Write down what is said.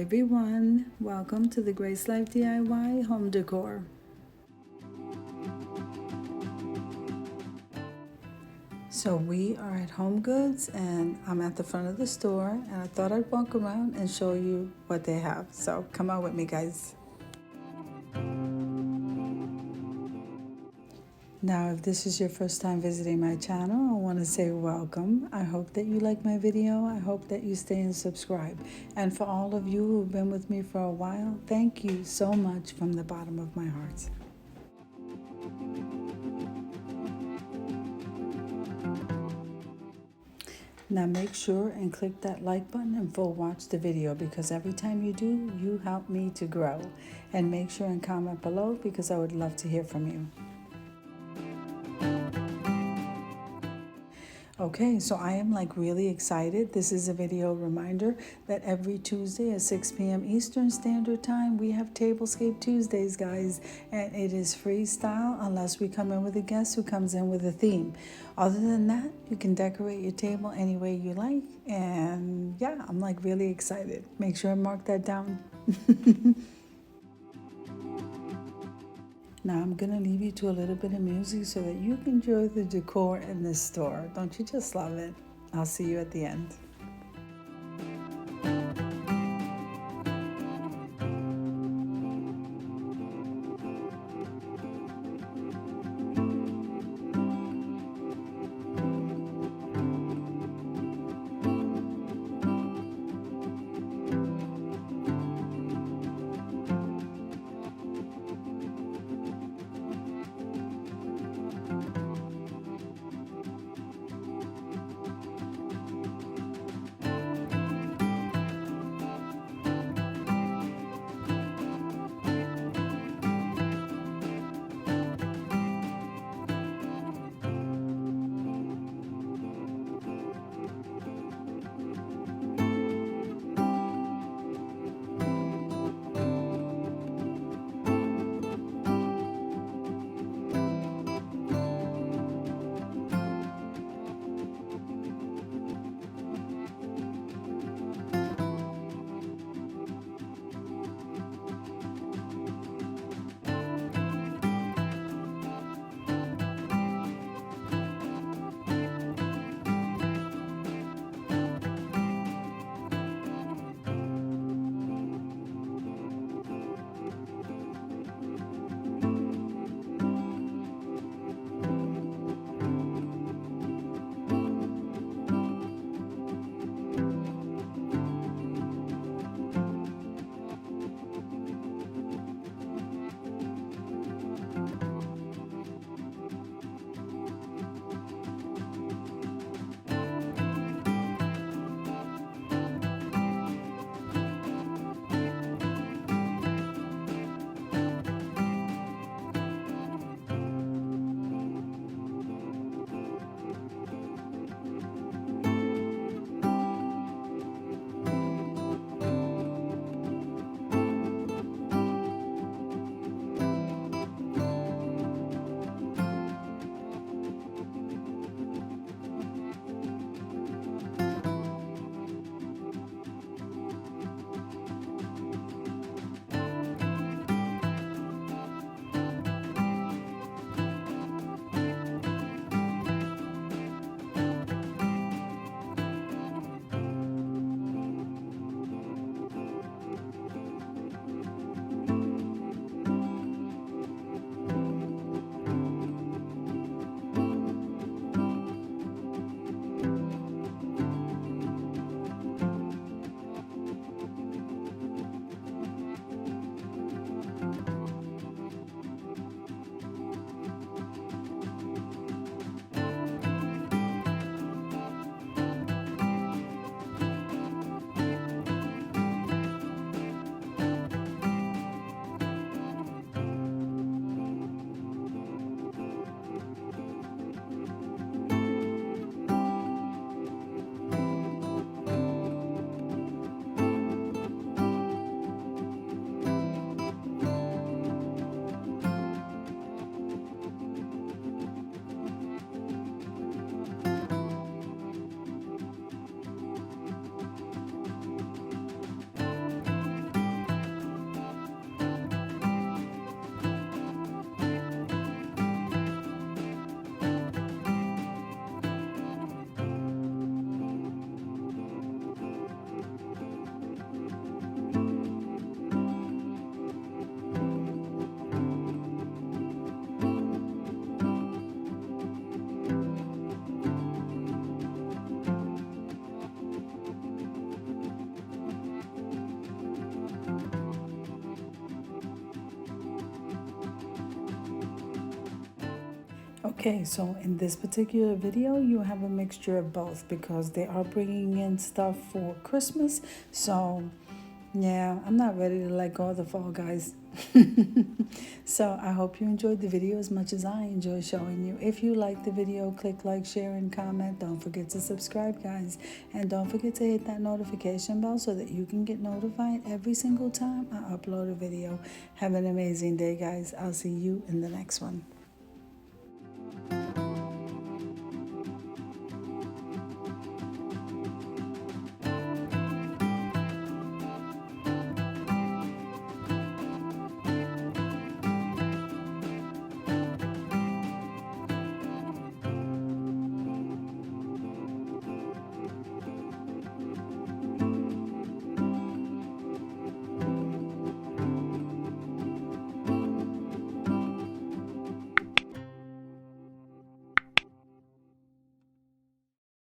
everyone, welcome to the Grace Life DIY Home Decor. So we are at Home Goods and I'm at the front of the store, and I thought I'd walk around and show you what they have. So come on with me, guys. Now, if this is your first time visiting my channel, I want to say welcome. I hope that you like my video. I hope that you stay and subscribe. And for all of you who've been with me for a while, thank you so much from the bottom of my heart. Now make sure and click that like button and full watch the video, because every time you do, you help me to grow. And make sure and comment below, because I would love to hear from you. Okay, so I am really excited. This is a video reminder that every Tuesday at 6 p.m. Eastern Standard Time, we have Tablescape Tuesdays, guys. And it is freestyle unless we come in with a guest who comes in with a theme. Other than that, you can decorate your table any way you like. And yeah, I'm really excited. Make sure and mark that down. Now I'm going to leave you to a little bit of music so that you can enjoy the decor in this store. Don't you just love it? I'll see you at the end. Okay, so in this particular video, you have a mixture of both because they are bringing in stuff for Christmas. So yeah, I'm not ready to let go of the fall, guys. So I hope you enjoyed the video as much as I enjoy showing you. If you like the video, click like, share, and comment. Don't forget to subscribe, guys. And don't forget to hit that notification bell so that you can get notified every single time I upload a video. Have an amazing day, guys. I'll see you in the next one.